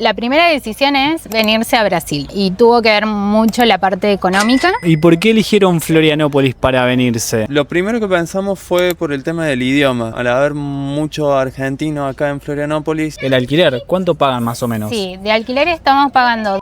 La primera decisión es venirse a Brasil y tuvo que ver mucho la parte económica. ¿Y por qué eligieron Florianópolis para venirse? Lo primero que pensamos fue por el tema del idioma. Al haber muchos argentinos acá en Florianópolis. El alquiler, ¿cuánto pagan más o menos? Sí, de alquiler estamos pagando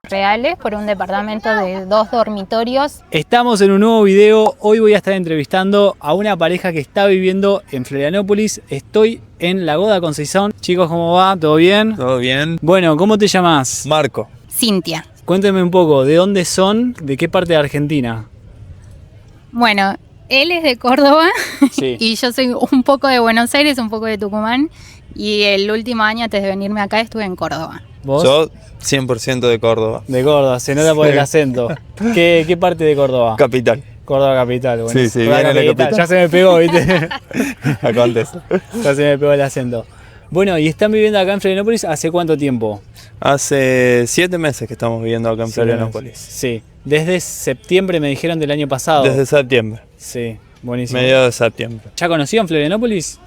reales por un departamento de 2 dormitorios. Estamos en un nuevo video. Hoy voy a estar entrevistando a una pareja que está viviendo en Florianópolis. Estoy en La Goda Conceizón. Chicos, ¿cómo va? ¿Todo bien? Todo bien. Bueno, ¿cómo te llamas? Marco. Cintia. Cuénteme un poco, ¿de dónde son? ¿De qué parte de Argentina? Bueno, él es de Córdoba Sí. y yo soy un poco de Buenos Aires, un poco de Tucumán. Y el último año antes de venirme acá estuve en Córdoba. ¿Vos? Yo 100% de Córdoba. De Córdoba, se nota por el acento. ¿Qué parte de Córdoba? Capital. Córdoba capital, bueno. Sí, viene de la capital. Ya se me pegó, ¿viste? Acontece. Ya se me pegó el acento. Bueno, ¿y están viviendo acá en Florianópolis hace cuánto tiempo? Hace 7 meses que estamos viviendo acá en Florianópolis. Sí, desde septiembre me dijeron del año pasado. Desde septiembre. Sí, buenísimo. Mediados de septiembre. ¿Ya conocían Florianópolis?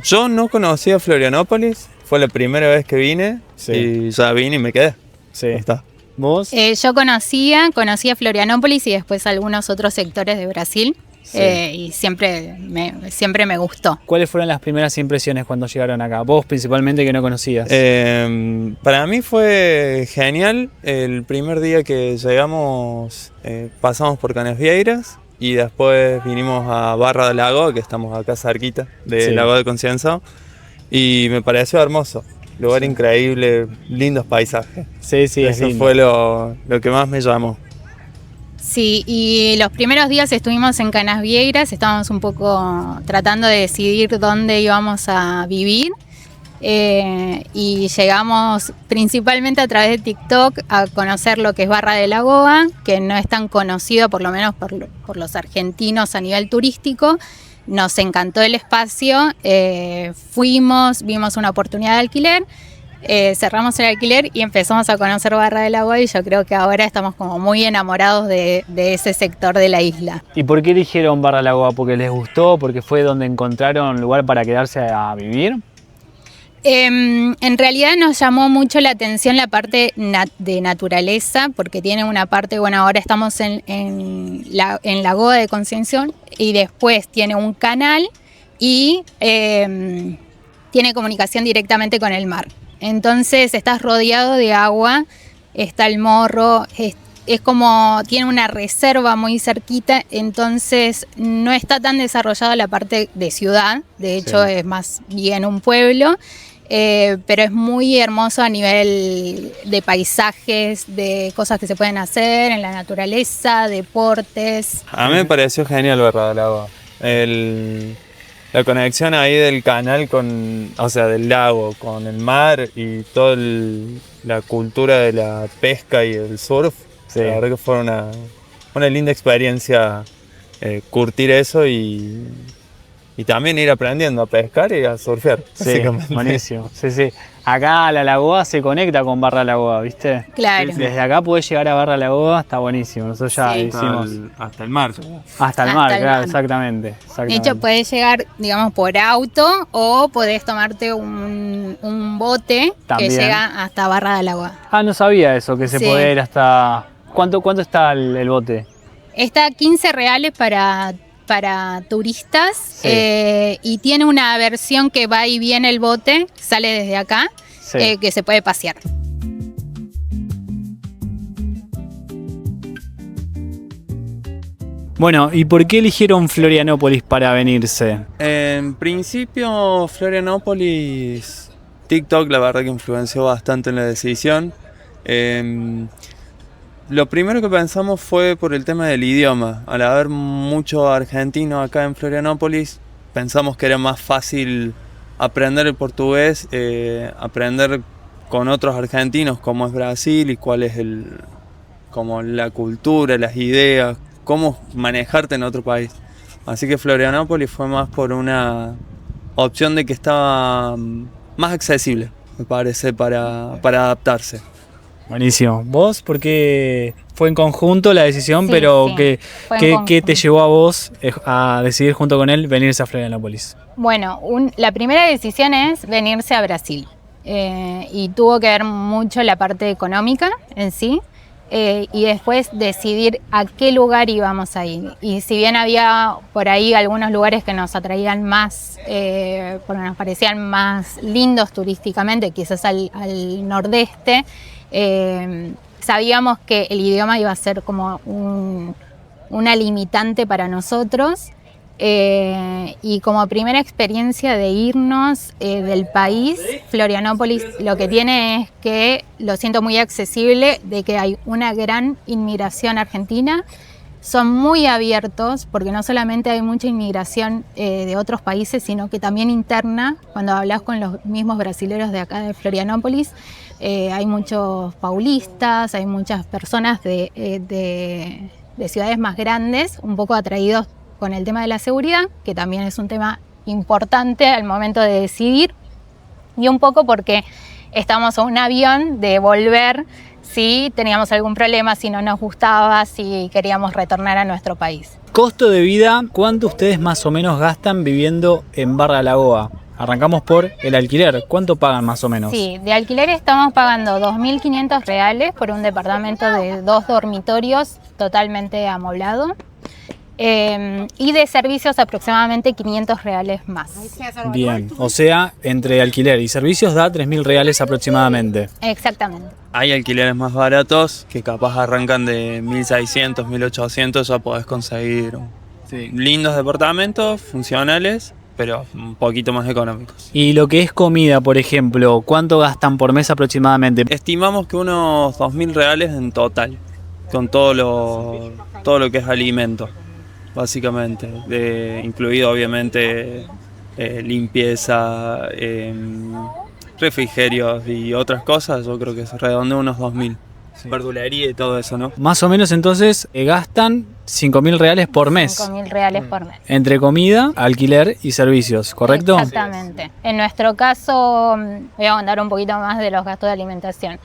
Yo no conocía Florianópolis. Fue la primera vez que vine. Sí. Y ya vine y me quedé. Sí. Ahí está. ¿Vos? Yo conocía Florianópolis y después algunos otros sectores de Brasil. Sí. Y siempre me gustó. ¿Cuáles fueron las primeras impresiones cuando llegaron acá? Vos principalmente, que no conocías. Para mí fue genial. El primer día que llegamos pasamos por Canasvieiras y después vinimos a Barra del Lago, que estamos acá cerquita del Sí. Lago de Concepción, y me pareció hermoso. Lugar increíble, lindos paisajes. Sí, es Eso lindo. fue lo que más me llamó. Sí, y los primeros días estuvimos en Canasvieiras, estábamos un poco tratando de decidir dónde íbamos a vivir. Y llegamos principalmente a través de TikTok a conocer lo que es Barra de Lagoa, que no es tan conocido, por lo menos por los argentinos a nivel turístico. Nos encantó el espacio, fuimos, vimos una oportunidad de alquiler, cerramos el alquiler y empezamos a conocer Barra de Lagoa, y yo creo que ahora estamos como muy enamorados de ese sector de la isla. ¿Y por qué eligieron Barra Lagoa? ¿Porque les gustó? ¿Porque fue donde encontraron lugar para quedarse a vivir? En realidad nos llamó mucho la atención la parte de naturaleza, porque tiene una parte, bueno, ahora estamos en la Goda de Concepción, y después tiene un canal y tiene comunicación directamente con el mar. Entonces estás rodeado de agua, está el morro, es como, tiene una reserva muy cerquita, entonces no está tan desarrollada la parte de ciudad, de hecho Sí. es más bien un pueblo. Pero es muy hermoso a nivel de paisajes, de cosas que se pueden hacer en la naturaleza, deportes. A mí me pareció genial Barra del Lago. La conexión ahí del canal del lago con el mar y toda la cultura de la pesca y el surf. Sí. La verdad que fue una linda experiencia curtir eso y también ir aprendiendo a pescar y a surfear. Sí, básicamente. buenísimo. Sí, sí. Acá la Lagoa se conecta con Barra Lagoa, ¿viste? Claro. Desde acá podés llegar a Barra Lagoa, está buenísimo. Nosotros ya Sí. hicimos Hasta el mar. hasta el Hasta mar, el claro, mar. exactamente. De hecho, podés llegar, digamos, por auto o podés tomarte un bote También. que llega hasta Barra del Lagoa. Ah, no sabía eso, que se Sí. puede ir hasta... ¿Cuánto está el bote? Está 15 reales para turistas, Sí. y tiene una versión que va y viene el bote, sale desde acá, Sí. que se puede pasear. Bueno, ¿y por qué eligieron Florianópolis para venirse? En principio, Florianópolis, TikTok la verdad que influenció bastante en la decisión. Lo primero que pensamos fue por el tema del idioma. Al haber muchos argentinos acá en Florianópolis, pensamos que era más fácil aprender el portugués, aprender con otros argentinos cómo es Brasil y cuál es como la cultura, las ideas, cómo manejarte en otro país. Así que Florianópolis fue más por una opción de que estaba más accesible, me parece, para adaptarse. Buenísimo. ¿Vos? Porque fue en conjunto la decisión, Sí, pero sí, fue en ¿qué conjunto. te llevó a vos a decidir junto con él venirse a Florianópolis? Bueno, la primera decisión es venirse a Brasil. y tuvo que ver mucho la parte económica en sí. Y después decidir a qué lugar íbamos a ir. Y si bien había por ahí algunos lugares que nos atraían más, porque nos parecían más lindos turísticamente, quizás al nordeste, sabíamos que el idioma iba a ser como una limitante para nosotros. Y como primera experiencia de irnos del país, Florianópolis lo que tiene es que lo siento muy accesible, de que hay una gran inmigración argentina, son muy abiertos porque no solamente hay mucha inmigración de otros países, sino que también interna. Cuando hablas con los mismos brasileros de acá de Florianópolis, hay muchos paulistas, hay muchas personas de ciudades más grandes, un poco atraídos con el tema de la seguridad, que también es un tema importante al momento de decidir, y un poco porque estamos a un avión de volver si teníamos algún problema, si no nos gustaba, si queríamos retornar a nuestro país. Costo de vida, ¿cuánto ustedes más o menos gastan viviendo en Barra Lagoa? Arrancamos por el alquiler, ¿cuánto pagan más o menos? Sí, de alquiler estamos pagando 2.500 reales por un departamento de 2 dormitorios totalmente amoblado. Y de servicios aproximadamente 500 reales más. Bien, o sea, entre alquiler y servicios da 3.000 reales aproximadamente. Exactamente. Hay alquileres más baratos que capaz arrancan de 1.600, 1.800, ya podés conseguir lindos departamentos, funcionales, pero un poquito más económicos. Y lo que es comida, por ejemplo, ¿cuánto gastan por mes aproximadamente? Estimamos que unos 2.000 reales en total, con todo lo que es alimento. Básicamente, incluido obviamente limpieza, refrigerios y otras cosas. Yo creo que se redondea unos 2.000. Sí. Verdulería y todo eso, ¿no? Más o menos entonces gastan 5.000 reales por mes. 5.000 reales por mes. Entre comida, alquiler y servicios, ¿correcto? Exactamente. En nuestro caso, voy a contar un poquito más de los gastos de alimentación.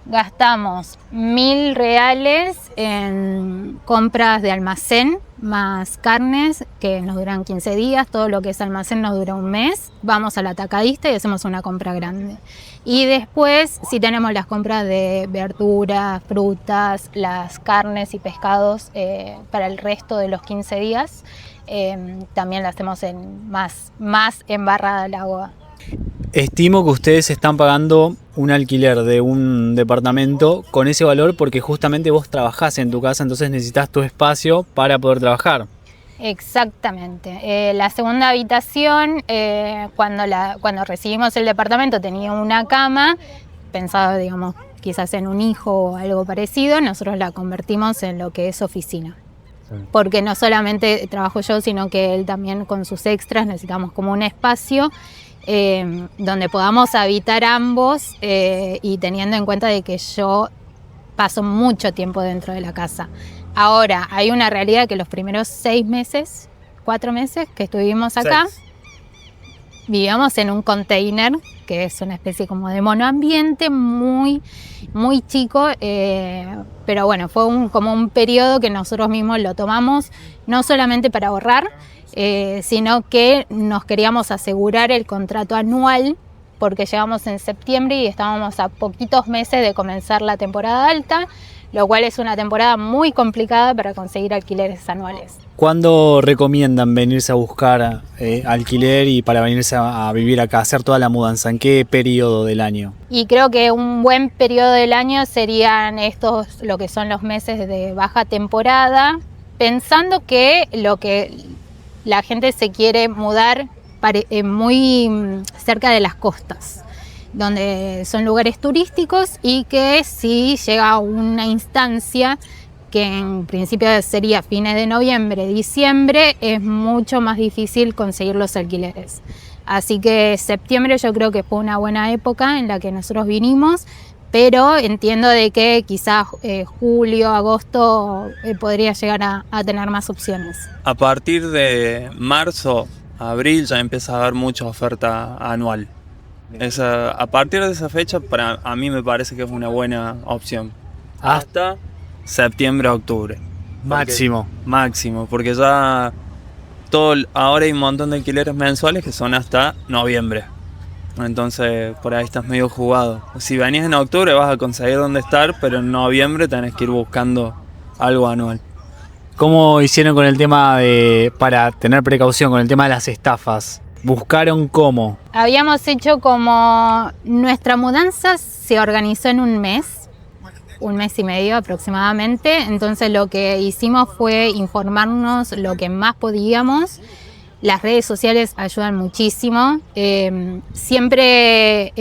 Gastamos 1.000 reales en compras de almacén, más carnes que nos duran 15 días, todo lo que es almacén nos dura un mes. Vamos al atacadista y hacemos una compra grande. Y después, si tenemos las compras de verduras, frutas, las carnes y pescados para el resto de los 15 días, también lo hacemos más en Barra Lagoa. Estimo que ustedes están pagando un alquiler de un departamento con ese valor porque justamente vos trabajás en tu casa, entonces necesitas tu espacio para poder trabajar. Exactamente. La segunda habitación, cuando recibimos el departamento, tenía una cama, pensaba, digamos, quizás en un hijo o algo parecido. Nosotros la convertimos en lo que es oficina. Porque no solamente trabajo yo, sino que él también con sus extras necesitamos como un espacio donde podamos habitar ambos y teniendo en cuenta de que yo paso mucho tiempo dentro de la casa. Ahora, hay una realidad que los primeros 4 meses que estuvimos acá, vivíamos en un container, que es una especie como de monoambiente muy, muy chico, pero bueno, fue como un periodo que nosotros mismos lo tomamos, no solamente para ahorrar, sino que nos queríamos asegurar el contrato anual, porque llegamos en septiembre y estábamos a poquitos meses de comenzar la temporada alta, lo cual es una temporada muy complicada para conseguir alquileres anuales. ¿Cuándo recomiendan venirse a buscar alquiler y para venirse a vivir acá, hacer toda la mudanza? ¿En qué periodo del año? Y creo que un buen periodo del año serían lo que son los meses de baja temporada, pensando que lo que la gente se quiere mudar muy cerca de las costas, donde son lugares turísticos y que si llega a una instancia que en principio sería fines de noviembre, diciembre, es mucho más difícil conseguir los alquileres. Así que septiembre yo creo que fue una buena época en la que nosotros vinimos, pero entiendo de que quizás julio, agosto podría llegar a tener más opciones. A partir de marzo, abril ya empieza a haber mucha oferta anual. A partir de esa fecha, a mí me parece que es una buena opción. Hasta septiembre, octubre. Máximo, porque ya ahora hay un montón de alquileres mensuales que son hasta noviembre. Entonces por ahí estás medio jugado. Si venís en octubre vas a conseguir dónde estar, pero en noviembre tenés que ir buscando algo anual. ¿Cómo hicieron con el tema para tener precaución con el tema de las estafas? ¿Buscaron cómo? Habíamos hecho como nuestra mudanza se organizó en un mes y medio aproximadamente, entonces lo que hicimos fue informarnos lo que más podíamos. Las redes sociales ayudan muchísimo, siempre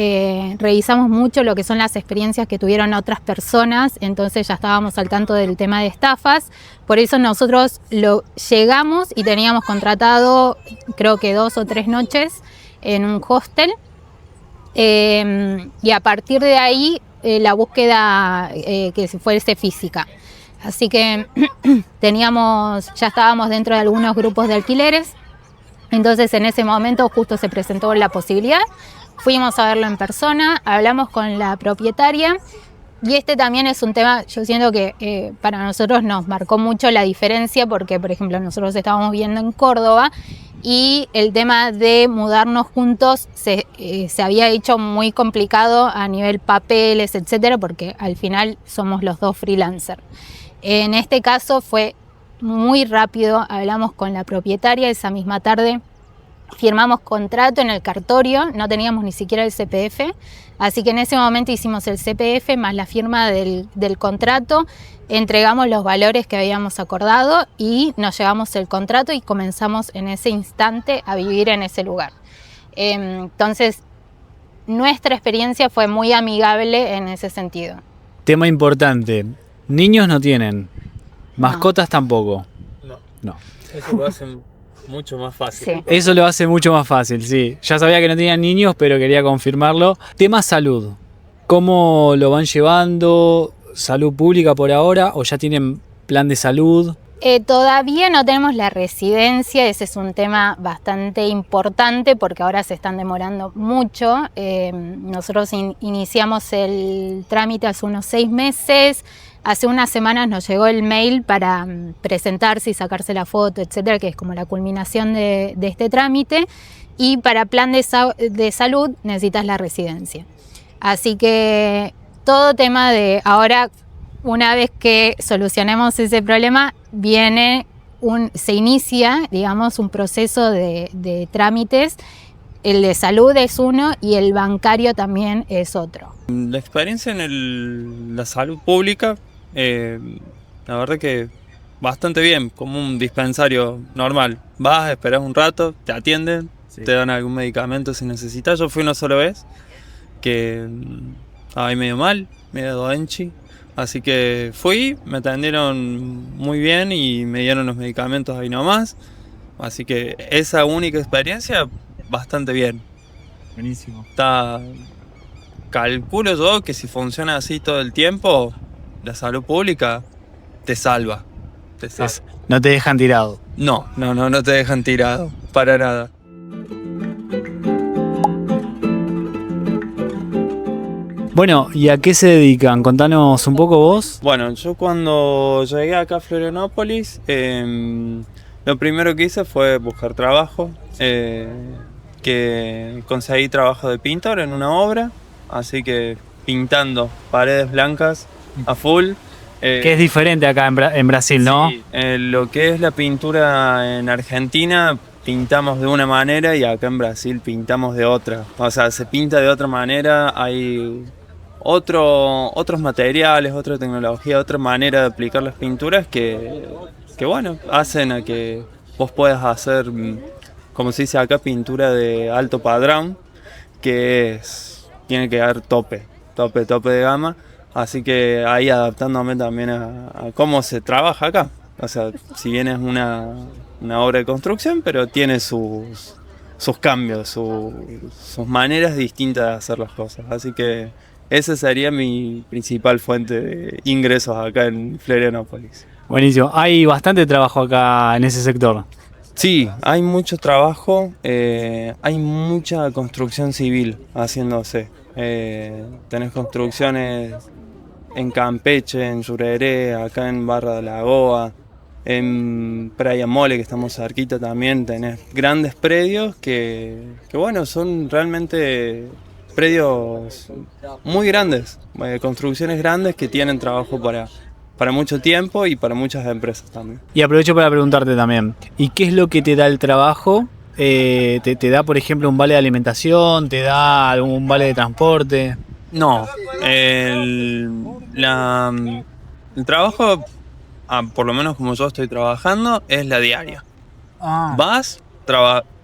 revisamos mucho lo que son las experiencias que tuvieron otras personas, entonces ya estábamos al tanto del tema de estafas, por eso nosotros llegamos y teníamos contratado creo que 2 o 3 noches en un hostel, y a partir de ahí la búsqueda que fuese física. Así que ya estábamos dentro de algunos grupos de alquileres. Entonces en ese momento justo se presentó la posibilidad, fuimos a verlo en persona, hablamos con la propietaria y este también es un tema, yo siento que para nosotros nos marcó mucho la diferencia porque por ejemplo nosotros estábamos viviendo en Córdoba y el tema de mudarnos juntos se había hecho muy complicado a nivel papeles, etcétera, porque al final somos los dos freelancers. En este caso fue muy rápido, hablamos con la propietaria esa misma tarde, firmamos contrato en el cartorio, no teníamos ni siquiera el CPF, así que en ese momento hicimos el CPF más la firma del contrato, entregamos los valores que habíamos acordado y nos llevamos el contrato y comenzamos en ese instante a vivir en ese lugar. Entonces, nuestra experiencia fue muy amigable en ese sentido. Tema importante, niños no tienen. Mascotas tampoco. No. Eso lo hacen mucho más fácil. Sí. Eso lo hace mucho más fácil, sí. Ya sabía que no tenían niños, pero quería confirmarlo. Tema salud. ¿Cómo lo van llevando? ¿Salud pública por ahora? ¿O ya tienen plan de salud? Todavía no tenemos la residencia, ese es un tema bastante importante porque ahora se están demorando mucho. Nosotros iniciamos el trámite hace unos 6 meses. Hace unas semanas nos llegó el mail para presentarse y sacarse la foto, etcétera, que es como la culminación de este trámite. Y para plan de salud necesitas la residencia. Así que todo tema de ahora, una vez que solucionemos ese problema, se inicia, digamos, un proceso de trámites. El de salud es uno y el bancario también es otro. La experiencia en la salud pública, la verdad que bastante bien, como un dispensario normal. Vas, esperas un rato, te atienden, sí, te dan algún medicamento si necesitas. Yo fui una sola vez, que estaba ahí medio mal, medio doenchi. Así que fui, me atendieron muy bien y me dieron los medicamentos ahí nomás. Así que esa única experiencia, bastante bien. Buenísimo. Calculo yo que si funciona así todo el tiempo, la salud pública te salva. No te dejan tirado. No te dejan tirado, para nada. Bueno, ¿y a qué se dedican? Contanos un poco vos. Bueno, yo cuando llegué acá a Florianópolis, lo primero que hice fue buscar trabajo, que conseguí trabajo de pintor en una obra, así que pintando paredes blancas a full. Que es diferente acá en Brasil, ¿no? Sí, lo que es la pintura en Argentina pintamos de una manera y acá en Brasil pintamos de otra. O sea, se pinta de otra manera, hay otros materiales, otra tecnología, otra manera de aplicar las pinturas que bueno, hacen a que vos puedas hacer, como se dice acá, pintura de alto padrón, que tiene que dar tope de gama. Así que ahí adaptándome también a cómo se trabaja acá. O sea, si bien es una obra de construcción, pero tiene sus cambios, sus maneras distintas de hacer las cosas. Así que esa sería mi principal fuente de ingresos acá en Florianópolis. Buenísimo. Hay bastante trabajo acá en ese sector. Sí, hay mucho trabajo, hay mucha construcción civil haciéndose. Tenés construcciones en Campeche, en Yureré, acá en Barra de Lagoa, En Praia Mole, que estamos cerquita también, tenés grandes predios que bueno, son realmente predios muy grandes, construcciones grandes que tienen trabajo para mucho tiempo y para muchas empresas también. Y aprovecho para preguntarte también, ¿y qué es lo que te da el trabajo? ¿Te da, por ejemplo, un vale de alimentación? ¿Te da algún vale de transporte? No, el trabajo, por lo menos como yo estoy trabajando, es la diaria. Vas,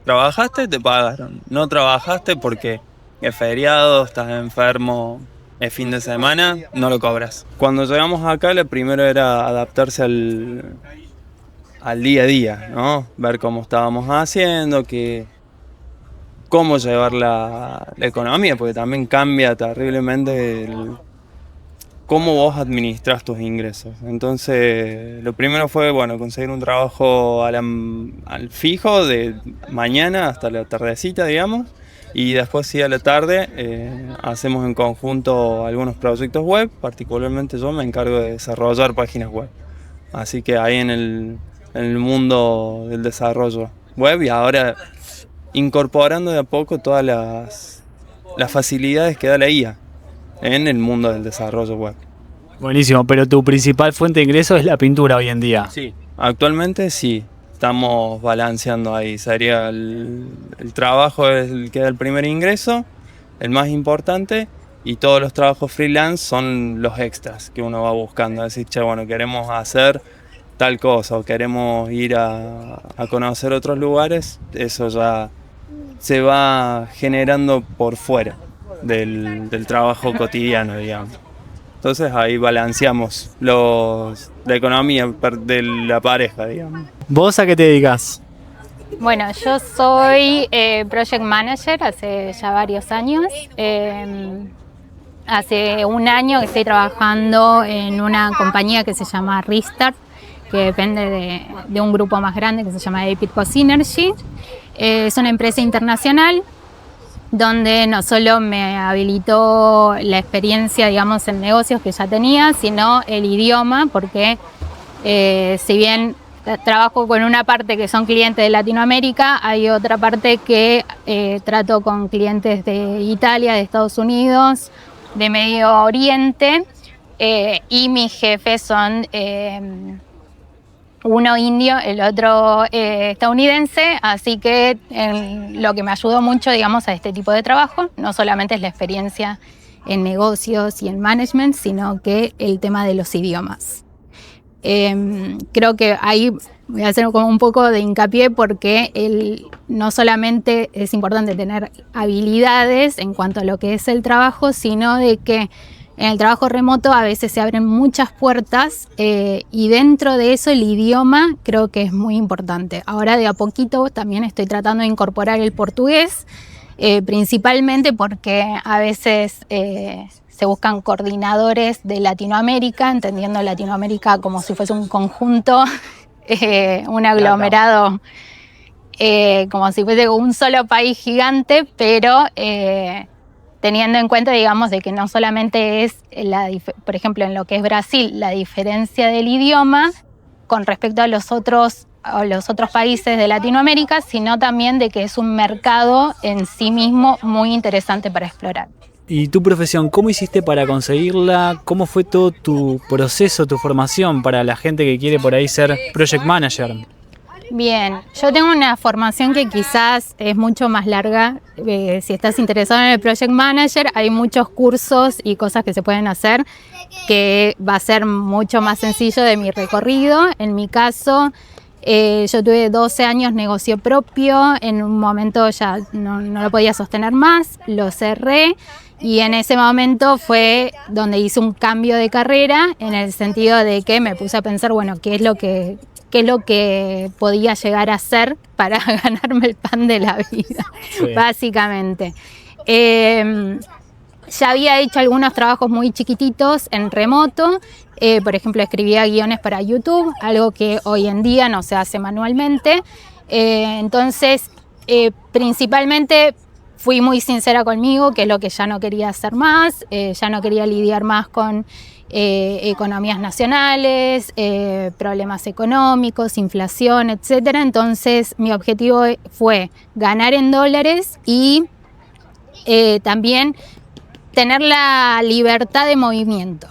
trabajaste, te pagaron. No trabajaste porque es feriado, estás enfermo, es fin de semana, no lo cobras. Cuando llegamos acá, lo primero era adaptarse al día a día, ¿no? Ver cómo estábamos haciendo, cómo llevar la economía, porque también cambia terriblemente cómo vos administras tus ingresos. Entonces, lo primero fue, bueno, conseguir un trabajo al fijo de mañana hasta la tardecita, digamos, y después sí a la tarde hacemos en conjunto algunos proyectos web, particularmente yo me encargo de desarrollar páginas web. Así que ahí en el mundo del desarrollo web y ahora incorporando de a poco todas las facilidades que da la IA en el mundo del desarrollo web. Buenísimo, pero tu principal fuente de ingreso es la pintura hoy en día. Sí, actualmente sí, estamos balanceando ahí. Sería el trabajo es el que da el primer ingreso, el más importante, y todos los trabajos freelance son los extras que uno va buscando. Es decir, che, bueno, queremos hacer tal cosa o queremos ir a conocer otros lugares, eso ya se va generando por fuera del trabajo cotidiano, digamos. Entonces ahí balanceamos la economía de la pareja, digamos. ¿Vos a qué te dedicas? Bueno, yo soy Project Manager hace ya varios años. Hace un año que estoy trabajando en una compañía que se llama Restart, que depende de un grupo más grande que se llama Epitco Synergy. Es una empresa internacional donde no solo me habilitó la experiencia, digamos, en negocios que ya tenía, sino el idioma, porque si bien trabajo con una parte que son clientes de Latinoamérica, hay otra parte que trato con clientes de Italia, de Estados Unidos, de Medio Oriente, y mis jefes son uno indio, el otro estadounidense, así que lo que me ayudó mucho, digamos, a este tipo de trabajo, no solamente es la experiencia en negocios y en management, sino que el tema de los idiomas. Creo que ahí voy a hacer como un poco de hincapié porque no solamente es importante tener habilidades en cuanto a lo que es el trabajo, sino de que en el trabajo remoto a veces se abren muchas puertas y dentro de eso el idioma creo que es muy importante. Ahora de a poquito también estoy tratando de incorporar el portugués, principalmente porque a veces se buscan coordinadores de Latinoamérica, entendiendo Latinoamérica como si fuese un conjunto, un aglomerado, como si fuese un solo país gigante, pero teniendo en cuenta, digamos, de que no solamente es, por ejemplo, en lo que es Brasil, la diferencia del idioma con respecto a los otros países de Latinoamérica, sino también de que es un mercado en sí mismo muy interesante para explorar. ¿Y tu profesión, cómo hiciste para conseguirla? ¿Cómo fue todo tu proceso, tu formación para la gente que quiere por ahí ser project manager? Bien, yo tengo una formación que quizás es mucho más larga. Si estás interesado en el Project Manager, hay muchos cursos y cosas que se pueden hacer que va a ser mucho más sencillo de mi recorrido. En mi caso, yo tuve 12 años negocio propio, en un momento ya no lo podía sostener más, lo cerré y en ese momento fue donde hice un cambio de carrera en el sentido de que me puse a pensar, bueno, ¿qué es lo que podía llegar a hacer para ganarme el pan de la vida? Sí. Básicamente. Ya había hecho algunos trabajos muy chiquititos en remoto, por ejemplo escribía guiones para YouTube, algo que hoy en día no se hace manualmente, entonces principalmente fui muy sincera conmigo, que es lo que ya no quería hacer más, ya no quería lidiar más con economías nacionales, problemas económicos, inflación, etcétera. Entonces mi objetivo fue ganar en dólares y también tener la libertad de movimiento.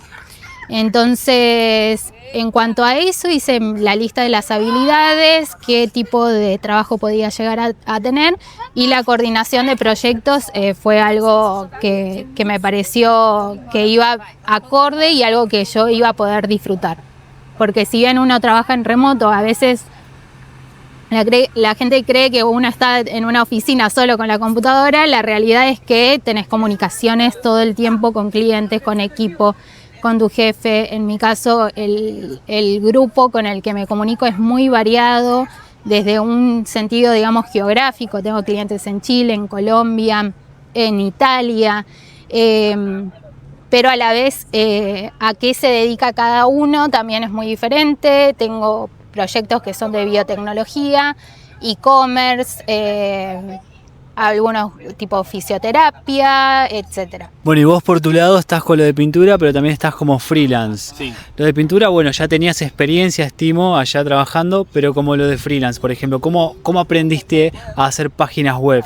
Entonces, en cuanto a eso, hice la lista de las habilidades, qué tipo de trabajo podía llegar a tener, y la coordinación de proyectos fue algo que me pareció que iba acorde y algo que yo iba a poder disfrutar. Porque si bien uno trabaja en remoto, a veces la gente cree que uno está en una oficina solo con la computadora. La realidad es que tenés comunicaciones todo el tiempo con clientes, con equipo, con tu jefe. En mi caso, el grupo con el que me comunico es muy variado, desde un sentido, digamos, geográfico. Tengo clientes en Chile, en Colombia, en Italia, pero a la vez a qué se dedica cada uno también es muy diferente. Tengo proyectos que son de biotecnología, e-commerce, algunos tipo fisioterapia, etcétera. Bueno, y vos por tu lado estás con lo de pintura, pero también estás como freelance. Sí. Lo de pintura, bueno, ya tenías experiencia, estimo, allá trabajando, pero como lo de freelance, por ejemplo, ¿cómo aprendiste a hacer páginas web?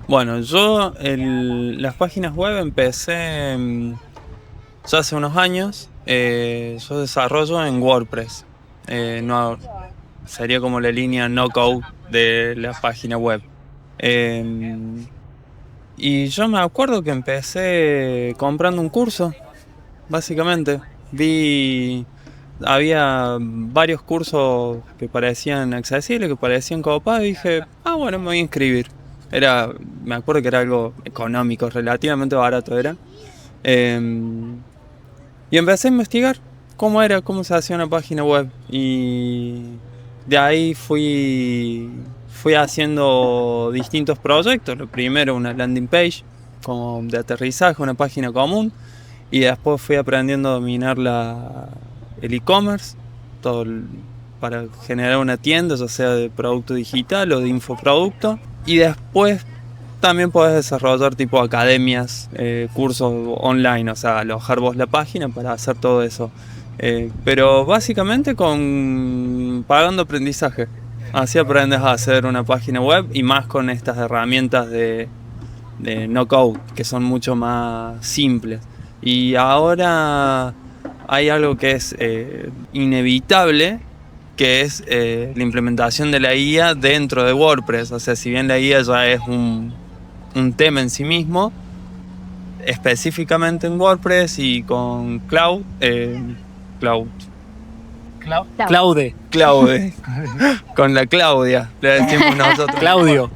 Bueno, yo las páginas web empecé ya hace unos años. Yo desarrollo en WordPress. No, sería como la línea no code de la página web. Y yo me acuerdo que empecé comprando un curso, básicamente. Había varios cursos que parecían accesibles, que parecían copados, y dije, bueno, me voy a inscribir. Me acuerdo que era algo económico, relativamente barato era. Y empecé a investigar cómo se hacía una página web. Y de ahí fui haciendo distintos proyectos. Lo primero, una landing page como de aterrizaje, una página común. Y después fui aprendiendo a dominar el e-commerce, para generar una tienda, ya sea de producto digital o de infoproducto. Y después también podés desarrollar tipo academias, cursos online, o sea, alojar vos la página para hacer todo eso. Pero básicamente pagando aprendizaje. Así aprendes a hacer una página web, y más con estas herramientas de no code, que son mucho más simples. Y ahora hay algo que es inevitable, que es la implementación de la IA dentro de WordPress. O sea, si bien la IA ya es un tema en sí mismo, específicamente en WordPress y con Claude, con la Claudia, le decimos nosotros. Claudio.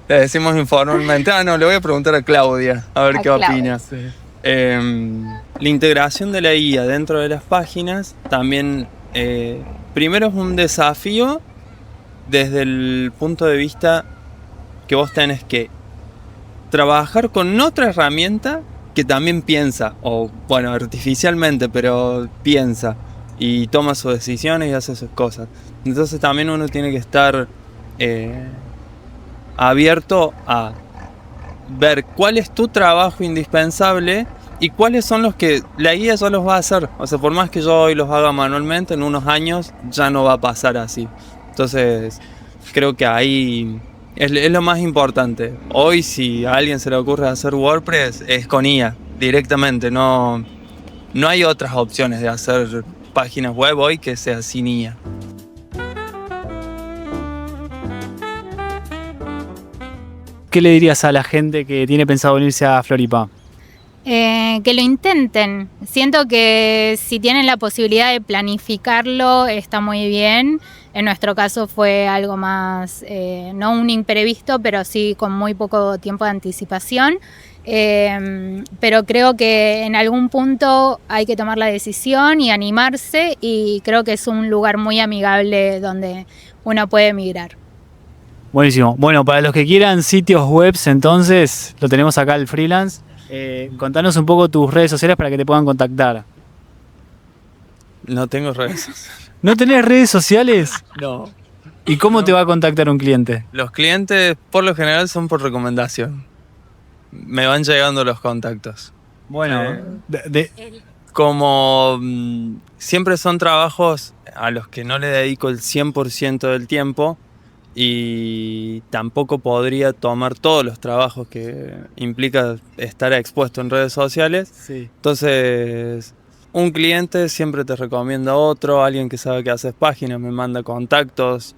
Le decimos informalmente, le voy a preguntar a Claudia, a ver qué opina. Sí. La integración de la IA dentro de las páginas también, primero es un desafío desde el punto de vista que vos tenés que trabajar con otra herramienta que también piensa, artificialmente, pero piensa y toma sus decisiones y hace sus cosas. Entonces también uno tiene que estar abierto a ver cuál es tu trabajo indispensable y cuáles son los que la guía ya los va a hacer. O sea, por más que yo hoy los haga manualmente, en unos años ya no va a pasar así. Entonces creo que ahí es lo más importante. Hoy, si a alguien se le ocurre hacer WordPress, es con IA directamente. No hay otras opciones de hacer páginas web hoy que sea sin IA. ¿Qué le dirías a la gente que tiene pensado venirse a Floripá? Que lo intenten. Siento que si tienen la posibilidad de planificarlo, está muy bien. En nuestro caso fue algo más, no un imprevisto, pero sí con muy poco tiempo de anticipación. Pero creo que en algún punto hay que tomar la decisión y animarse, y creo que es un lugar muy amigable donde uno puede emigrar. Buenísimo. Bueno, para los que quieran sitios web, entonces lo tenemos acá el freelance. Contanos un poco tus redes sociales para que te puedan contactar. No tengo redes sociales. ¿No tenés redes sociales? No. ¿Y cómo te va a contactar un cliente? Los clientes por lo general son por recomendación. Me van llegando los contactos. Bueno, Como siempre son trabajos a los que no le dedico el 100% del tiempo y tampoco podría tomar todos los trabajos que implica estar expuesto en redes sociales. sí. Entonces, un cliente siempre te recomienda otro, alguien que sabe que haces páginas, me manda contactos.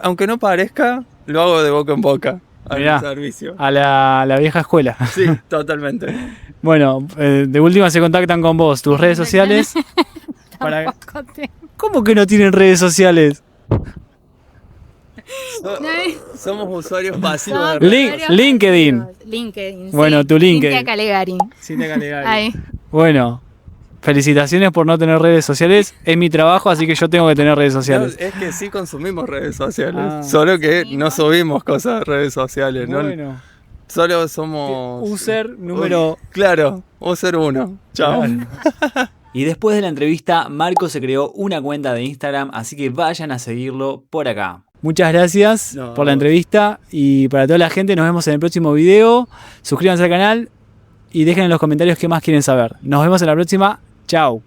Aunque no parezca, lo hago de boca en boca al Mirá, servicio. a la vieja escuela. Sí, totalmente. Bueno, de última se contactan con vos, tus redes sociales. Tampoco te- ¿Cómo que no tienen redes sociales? Somos usuarios pasivos. Somos de usuarios LinkedIn. pasivos. LinkedIn. Bueno, tu LinkedIn. Cintia Calegari. Ahí. Bueno, felicitaciones por no tener redes sociales. Es mi trabajo, así que yo tengo que tener redes No, sociales. es que sí consumimos redes sociales, Ah. solo que no subimos cosas de redes sociales. ¿no? Bueno, Solo somos... user número... Claro, user 1. Chao. Y después de la entrevista, Marco se creó una cuenta de Instagram, así que vayan a seguirlo por acá. Muchas gracias No. por la entrevista y para toda la gente nos vemos en el próximo video. Suscríbanse al canal y dejen en los comentarios qué más quieren saber. Nos vemos en la próxima. Chao.